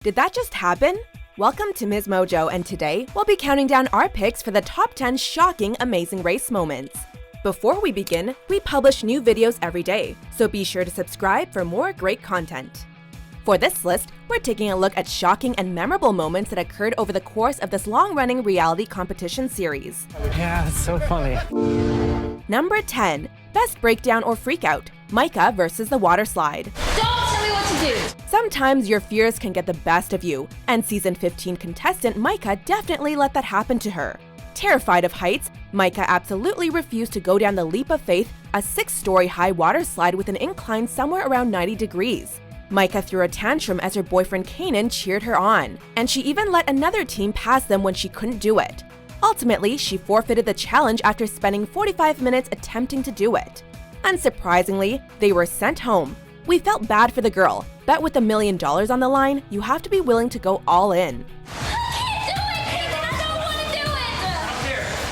Did that just happen? Welcome to MsMojo, and today we'll be counting down our picks for the top 10 shocking amazing race moments. Before we begin, we publish new videos every day, so be sure to subscribe for more great content. For this list, we're taking a look at shocking and memorable moments that occurred over the course of this long-running reality competition series. Yeah, it's so funny. Number 10. Best Breakdown or Freakout, Mika versus the Water Slide. Don't tell me what to do! Sometimes your fears can get the best of you, and season 15 contestant Mika definitely let that happen to her. Terrified of heights, Mika absolutely refused to go down the leap of faith, a 6-story high water slide with an incline somewhere around 90 degrees. Mika threw a tantrum as her boyfriend Kanan cheered her on, and she even let another team pass them when she couldn't do it. Ultimately, she forfeited the challenge after spending 45 minutes attempting to do it. Unsurprisingly, they were sent home. We felt bad for the girl, but with $1 million on the line, you have to be willing to go all in.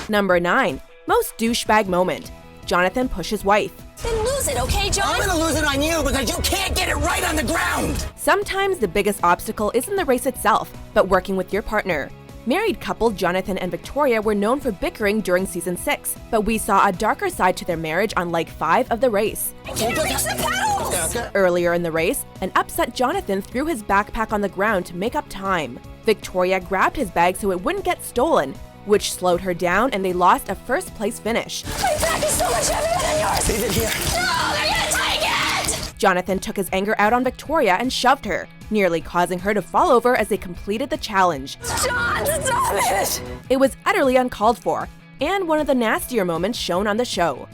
Number 9. Most Douchebag Moment, Jonathan pushes wife. Then lose it, okay, John? I'm gonna lose it on you because you can't get it right on the ground! Sometimes the biggest obstacle isn't the race itself, but working with your partner. Married couple Jonathan and Victoria were known for bickering during season 6, but we saw a darker side to their marriage on leg 5 of the race. I can't reach the pedals! Earlier in the race, an upset Jonathan threw his backpack on the ground to make up time. Victoria grabbed his bag so it wouldn't get stolen, which slowed her down, and they lost a first-place finish. My back is so much heavier than yours! Leave it here. No, they're gonna take it! Jonathan took his anger out on Victoria and shoved her, nearly causing her to fall over as they completed the challenge. John, stop it! It was utterly uncalled for, and one of the nastier moments shown on the show.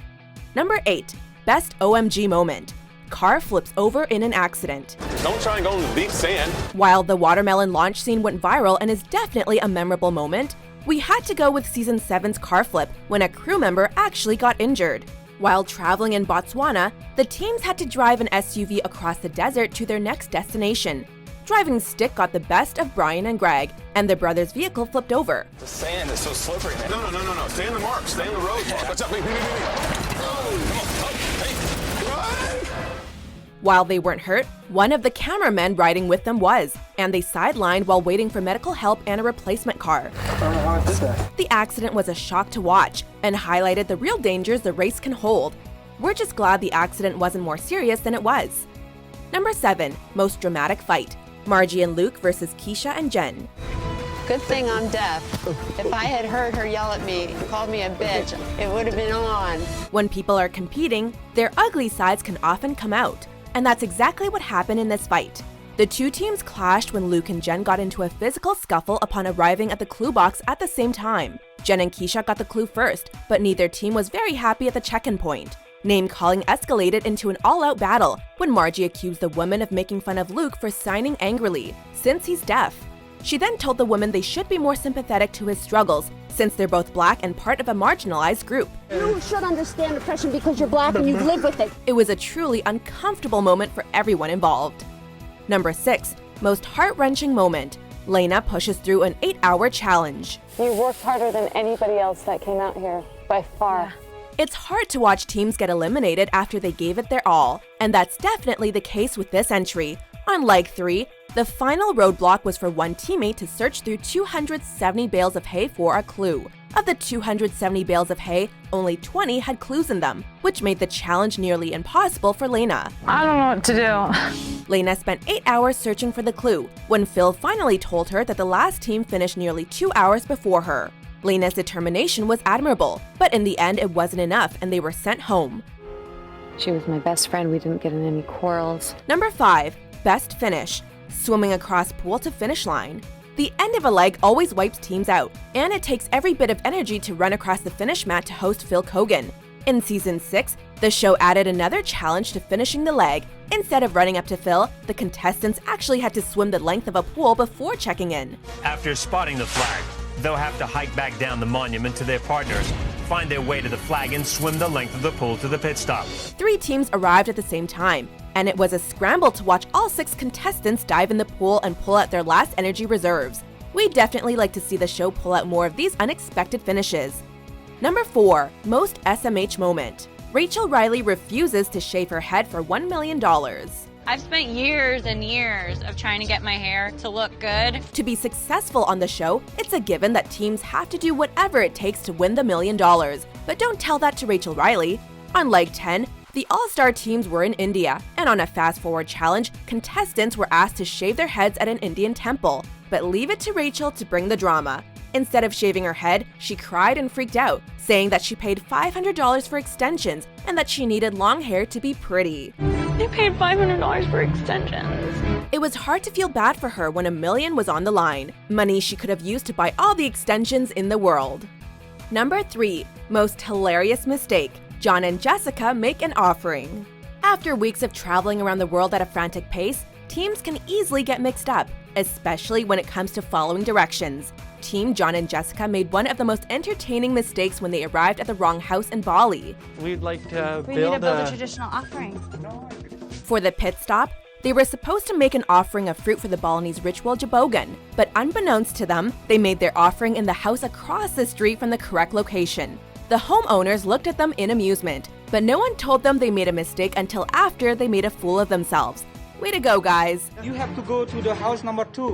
Number 8. Best OMG Moment, car flips over in an accident. Don't try and go in the deep sand. While the watermelon launch scene went viral and is definitely a memorable moment, we had to go with season 7's car flip when a crew member actually got injured. While traveling in Botswana, the teams had to drive an SUV across the desert to their next destination. Driving stick got the best of Brian and Greg, and their brother's vehicle flipped over. The sand is so slippery, man. No. Stay in the mark. Stay in the road. What's up? Come on. Hey, run! While they weren't hurt, one of the cameramen riding with them was, and they sidelined while waiting for medical help and a replacement car. The accident was a shock to watch and highlighted the real dangers the race can hold. We're just glad the accident wasn't more serious than it was. Number 7. Most dramatic fight, Margie and Luke versus Keisha and Jen. Good thing I'm deaf. If I had heard her yell at me and called me a bitch, it would have been on. When people are competing, their ugly sides can often come out. And that's exactly what happened in this fight. The two teams clashed when Luke and Jen got into a physical scuffle upon arriving at the clue box at the same time. Jen and Keisha got the clue first, but neither team was very happy at the check-in point. Name-calling escalated into an all-out battle when Margie accused the woman of making fun of Luke for signing angrily, since he's deaf. She then told the woman they should be more sympathetic to his struggles, since they're both black and part of a marginalized group. You should understand oppression because you're black and you live with it. It was a truly uncomfortable moment for everyone involved. Number 6. Most heart-wrenching moment, Lena pushes through an 8-hour challenge. You worked harder than anybody else that came out here, by far. It's hard to watch teams get eliminated after they gave it their all, and that's definitely the case with this entry. On leg 3, the final roadblock was for one teammate to search through 270 bales of hay for a clue. Of the 270 bales of hay, only 20 had clues in them, which made the challenge nearly impossible for Lena. I don't know what to do. Lena spent 8 hours searching for the clue, when Phil finally told her that the last team finished nearly 2 hours before her. Lena's determination was admirable, but in the end it wasn't enough and they were sent home. She was my best friend. We didn't get in any quarrels. Number 5. Best finish, swimming across pool to finish line. The end of a leg always wipes teams out, and it takes every bit of energy to run across the finish mat to host Phil Kogan. In season 6, the show added another challenge to finishing the leg. Instead of running up to Phil, the contestants actually had to swim the length of a pool before checking in. After spotting the flag, they'll have to hike back down the monument to their partners, find their way to the flag, and swim the length of the pool to the pit stop. 3 teams arrived at the same time, and it was a scramble to watch all 6 contestants dive in the pool and pull out their last energy reserves. We'd definitely like to see the show pull out more of these unexpected finishes. Number 4. Most SMH Moment, Rachel Riley refuses to shave her head for $1 million. I've spent years and years of trying to get my hair to look good. To be successful on the show, it's a given that teams have to do whatever it takes to win the $1 million. But don't tell that to Rachel Riley. On Leg 10, the all-star teams were in India, and on a fast-forward challenge, contestants were asked to shave their heads at an Indian temple. But leave it to Rachel to bring the drama. Instead of shaving her head, she cried and freaked out, saying that she paid $500 for extensions and that she needed long hair to be pretty. I paid $500 for extensions. It was hard to feel bad for her when $1 million was on the line, money she could have used to buy all the extensions in the world. Number 3. Most hilarious mistake. John and Jessica make an offering. After weeks of traveling around the world at a frantic pace, teams can easily get mixed up, especially when it comes to following directions. Team John and Jessica made one of the most entertaining mistakes when they arrived at the wrong house in Bali. We'd like to We need to build a traditional offering. For the pit stop, they were supposed to make an offering of fruit for the Balinese ritual Jabogan, but unbeknownst to them, they made their offering in the house across the street from the correct location. The homeowners looked at them in amusement, but no one told them they made a mistake until after they made a fool of themselves. Way to go, guys! You have to go to the house number 2.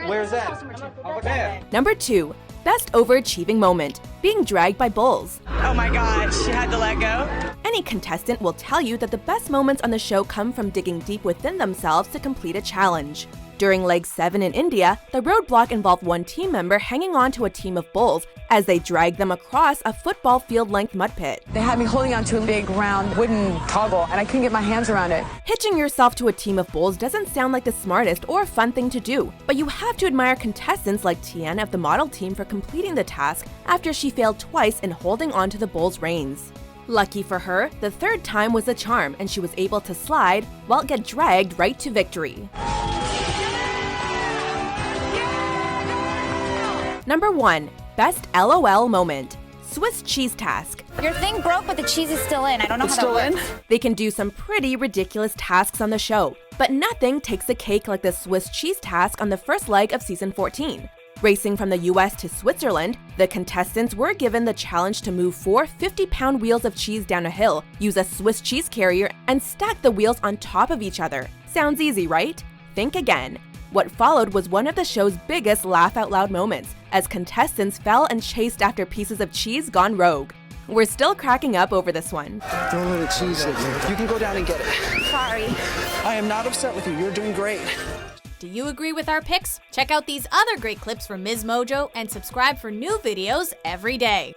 Where's that? Over there. Number 2. Best overachieving moment. Being dragged by bulls. Oh my god, she had to let go? Any contestant will tell you that the best moments on the show come from digging deep within themselves to complete a challenge. During Leg 7 in India, the roadblock involved one team member hanging on to a team of bulls as they dragged them across a football field-length mud pit. They had me holding onto a big round wooden toggle and I couldn't get my hands around it. Hitching yourself to a team of bulls doesn't sound like the smartest or fun thing to do, but you have to admire contestants like Tian of the model team for completing the task after she failed twice in holding onto the bull's reins. Lucky for her, the third time was the charm and she was able to slide while get dragged right to victory. Number 1. Best LOL moment. Swiss cheese task. Your thing broke, but the cheese is still in. I don't know how that works. They can do some pretty ridiculous tasks on the show, but nothing takes the cake like the Swiss cheese task on the first leg of season 14. Racing from the US to Switzerland, the contestants were given the challenge to move 4 50-pound wheels of cheese down a hill, use a Swiss cheese carrier, and stack the wheels on top of each other. Sounds easy, right? Think again. What followed was one of the show's biggest laugh-out-loud moments, as contestants fell and chased after pieces of cheese gone rogue. We're still cracking up over this one. Don't let the cheese hit you. You can go down and get it. Sorry. I am not upset with you. You're doing great. Do you agree with our picks? Check out these other great clips from MsMojo and subscribe for new videos every day.